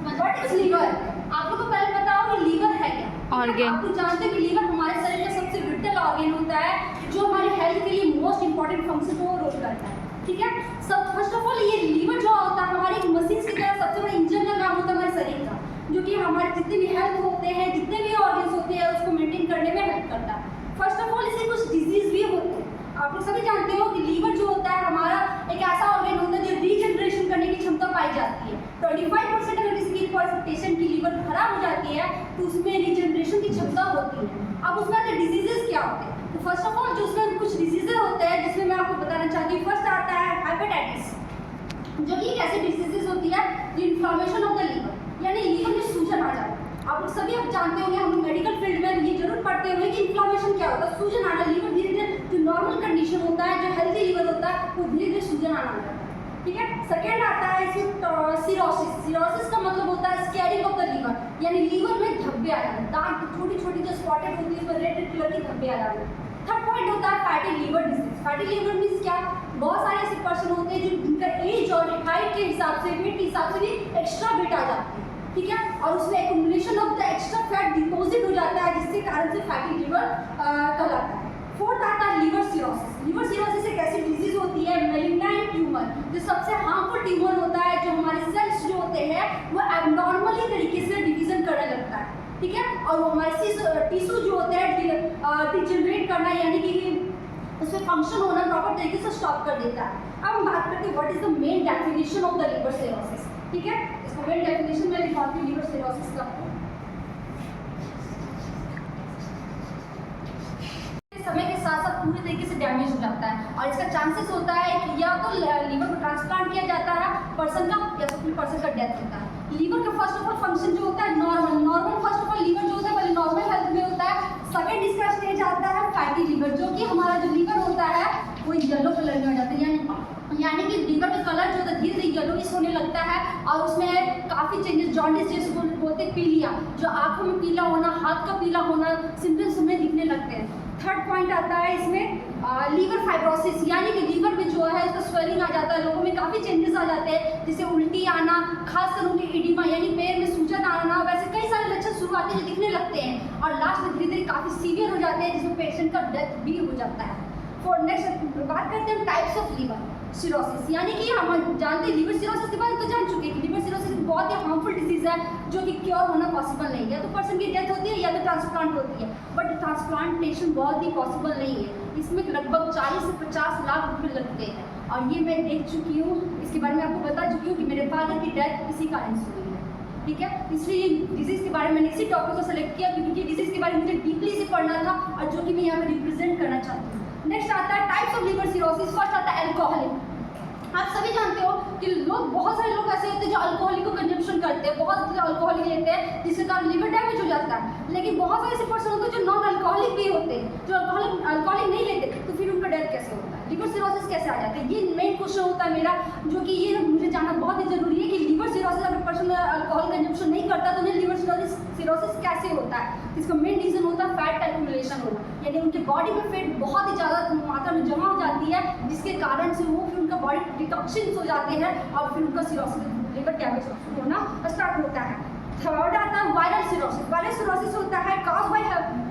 What is liver? आप लोगों को पहले बताओ कि लीवर है क्या? ऑर्गन। आप लोग जानते हैं कि लीवर हमारे शरीर का सबसे विटल ऑर्गन होता है जो हमारी हेल्थ के लिए मोस्ट इंपॉर्टेंट फंक्शन को रोल करता है। ठीक है, सब फर्स्ट ऑफ ऑल ये लीवर जो होता है हमारी एक मशीन की तरह सबसे बड़ा इंजन का काम होता है हमारे शरीर का, जो कि हमारे जितने भी हेल्थ होते हैं, जितने भी ऑर्गन्स होते हैं उसको मेंटेन करने में हेल्प करता है। फर्स्ट ऑफ ऑल इससे कुछ डिजीज भी होते हैं। आप लोग सभी जानते हो कि लीवर जो होता है हमारा एक ऐसा ऑर्गन होता है जो रीजनरेशन करने की क्षमता पाई जाती है। 25% अगर किसी पेशेंट की लीवर खराब हो जाती है तो उसमें रीजनरेशन की क्षमता होती है। अब उसमें आते डिजीजेस क्या होते हैं? तो फर्स्ट ऑफ ऑल जो उसमें कुछ डिजीजेस होते हैं जिसमें मैं आपको बताना चाहती हूँ। फर्स्ट आता है हेपेटाइटिस, जो कि एक ऐसी डिजीजेस होती है जो इन्फ्लामेशन ऑफ द लीवर, यानी लीवर में सूजन आ जाता है। आप लोग सभी अब जानते होंगे, हम मेडिकल फील्ड में ये जरूर पढ़ते होंगे कि इन्फ्लामेशन क्या होता है, सूजन आना। लीवर धीरे धीरे जो नॉर्मल कंडीशन होता है, जो हेल्दी लीवर होता है, वो धीरे धीरे सूजन आना लगता है। ठीक है, सेकेंड आता है इसमें सिरोसिस। सिरोसिस का मतलब होता है स्कैरिंग ऑफ द लीवर, यानी लीवर में धब्बे आ जाना, दाग छोटी छोटी जो स्पॉटेड होती है उसमें रेड रेड कलर की धब्बे आ जाना। थर्ड पॉइंट होता है fatty liver disease. Fatty liver means क्या? बहुत सारे ऐसे पर्सन होते हैं जो जिनका एज और हाइट के हिसाब से, वेट के हिसाब से भी एक्स्ट्रा वेट आ जाती है। ठीक है, और उसमें accumulation of the extra fat deposit हो जाता है, जिसके कारण से फैटी लीवर कहलाता है। फोर्थ आता है लीवर सिरोसिस। लीवर सिरोसिस एक ऐसी डिजीज होती है, मैलिग्नेंट ट्यूमर, जो सबसे हार्मफुल ट्यूमर होता है, जो हमारे सेल्स जो होते हैं वो एबनॉर्मली तरीके से डिवीजन करने लगता है। ठीक है, और वो हमारे टिश्यू जो होते हैं डिजनरेट करना, यानी कि उसमें फंक्शन होना प्रॉपर तरीके से स्टॉप कर देता है। अब हम बात करते हैं what is the main definition of the liver cirrhosis. ठीक है, इसको मेन डेफिनेशन में लिखाती हूँ लीवर सिरोसिस का। समय के साथ साथ पूरी तरीके से डैमेज हो जाता है और इसका चांसेस होता है कि या तो लीवर को ट्रांसप्लांट किया जाता है पर्सन का, या तो फिर पर्सन का डेथ होता है। लीवर का फर्स्ट ऑफ ऑल फंक्शन जो होता है normal first of all liver जो होता है पहले नॉर्मल हेल्थ में होता है। सेकेंड इसका स्टेज आता है फैटी लीवर, जो कि हमारा जो लीवर होता है वो येलो कलर में हो जाता है, यानी कि लीवर का कलर जो होता है धीरे धीरे येलोइश होने लगता है और उसमें काफ़ी चेंजेस, जॉन्डिस जैसे बोलते हैं, पीलिया, जो आंखों में पीला होना, हाथ का पीला होना, सिम्टम्स हमें दिखने लगते हैं। थर्ड पॉइंट आता है इसमें लीवर फाइब्रोसिस, यानी कि लीवर में जो है इसका स्वेलिंग आ जाता है, लोगों में काफ़ी चेंजेस आ जाते हैं, जैसे उल्टी आना, खासकर उनके एडिमा यानी पैर में सूजन आना, वैसे कई सारे लक्षण शुरुआती जो दिखने लगते हैं और लास्ट में धीरे धीरे काफ़ी सीवियर हो जाते हैं, जिसमें पेशेंट का डेथ भी हो जाता है। फॉर नेक्स्ट बात करते हैं टाइप्स ऑफ लीवर सिरोसिस, यानी कि हम जानते हैं लीवर सिरोसिस के बारे में तो जान चुके हैं कि लीवर सिरोसिस बहुत ही हार्मफुल डिजीज है जो कि क्योर होना पॉसिबल नहीं है। या तो पर्सन की डेथ होती है या तो ट्रांसप्लांट होती है, बट ट्रांसप्लांटेशन बहुत ही पॉसिबल नहीं है। इसमें लगभग 40 से 50 लाख रुपए लगते हैं और ये मैं देख चुकी हूँ, इसके बारे में आपको बता चुकी हूँ कि मेरे फादर की डेथ इसी कारण से हुई है। ठीक है, इसलिए ये डिजीज के बारे में मैंने इसी टॉपिक को सेलेक्ट किया क्योंकि डिजीज के बारे में मुझे डीपली से पढ़ना था और जो कि मैं यहाँ पे रिप्रेजेंट करना चाहती हूँ। नेक्स्ट आता है types of liver cirrhosis. First आता है अल्कोहलिक। आप सभी जानते हो कि लोग, बहुत सारे लोग ऐसे होते हैं जो अल्कोहलिक को कंजम्पशन करते हैं, बहुत से अल्कोहलिक लेते हैं जिसके कारण लिवर डैमेज हो जाता है। लेकिन बहुत सारे ऐसे पर्सन होते हैं जो नॉन अल्कोहलिक भी होते हैं, जो अल्कोहलिक नहीं लेते, तो फिर उनका डेथ कैसे होता है, लिवर सिरोसिस कैसे आ जाता है? ये मेन क्वेश्चन होता है मेरा, जो कि ये मुझे जानना बहुत ही जरूरी है कि लिवर सिरोसिस अगर पर्सन अल्कोहल कंजम्पशन नहीं करता तो उन्हें लिवर सिरोसिस कैसे होता है। इसका मेन रीजन होता है फैट एक्यूमुलेशन होना, यानी उनके बॉडी में फैट बहुत ही ज़्यादा मात्रा में जमा हो जाती है, जिसके कारण से वो फिर उनका बॉडी डिटॉक्सिन्स हो जाते हैं और फिर उनका सिरोसिस लिवर डैमेज होना स्टार्ट होता है। थर्ड आता है वायरल सिरोसिस। वायरल सिरोसिस होता है cause by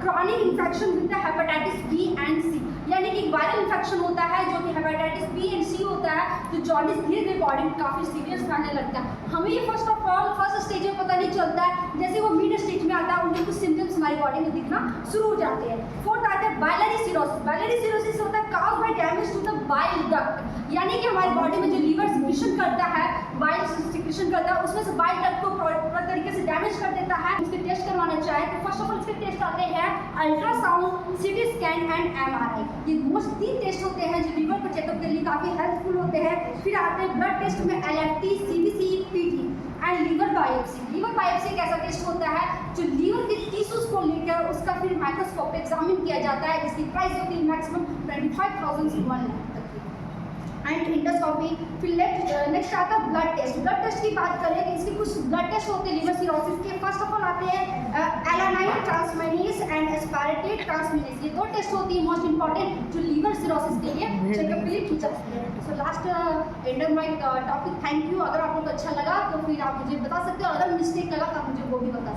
chronic infection with the hepatitis B and C, यानी कि वायरल इन्फेक्शन होता है जो कि हेपेटाइटिस बी एंड सी होता है, जो जॉन्डिस धीरे धीरे बॉडी में काफ़ी सीरियस फैलने लगता है। हमें ये first of all first stage में पता नहीं चलता है, जैसे वो मिड स्टेज में आता है उनके कुछ सिम्टम्स हमारी बॉडी में दिखना शुरू हो जाते हैं। फोर्थ आता है बाइलरी सिरोसिस। बाइलरी सिरोसिस होता है cause by damage to the bile duct, यानी कि हमारी बॉडी में जो लीवर सिक्रीशन करता है, बाइल सिक्रीशन करता है, उसमें से बाइल डक्ट को प्रॉपर तरीके से डैमेज कर देता है। इसके टेस्ट करवाना चाहे तो फर्स्ट ऑफ ऑल इसके टेस्ट आते हैं ultrasound, CT scan and MRI. ये मोस्ट 3 टेस्ट होते हैं जो लीवर को चेकअप के लिए काफ़ी हेल्पफुल होते हैं। फिर आते हैं ब्लड टेस्ट में LFT, CBC, PT and liver biopsy. Liver biopsy एक ऐसा टेस्ट होता है जो लीवर के टिश्यूज को लेकर उसका फिर माइक्रोस्कोप पे एग्जामिन किया जाता है, जिसकी प्राइस होती है मैक्सिमम 25,000 से 1 लाख तक की। And endoscopy. फिर नेक्स्ट आता है ब्लड टेस्ट। ब्लड टेस्ट की बात करें कि इसके कुछ ब्लड टेस्ट होते हैं लिवर सिरोसिस के। फर्स्ट ऑफ ऑल आते हैं एलानाइन ट्रांसमेनीज एंड एस्पारेटेड ट्रांसमेनीज। ये 2 टेस्ट होती है मोस्ट इंपॉर्टेंट जो लिवर सिरोसिस के लिए चेकअप के लिए की जाती है। So last end of my topic. Thank you. अगर आप लोग को अच्छा लगा तो फिर आप मुझे बता सकते हो, अगर मिस्टेक लगा तो आप मुझे वो भी बता सकते हो।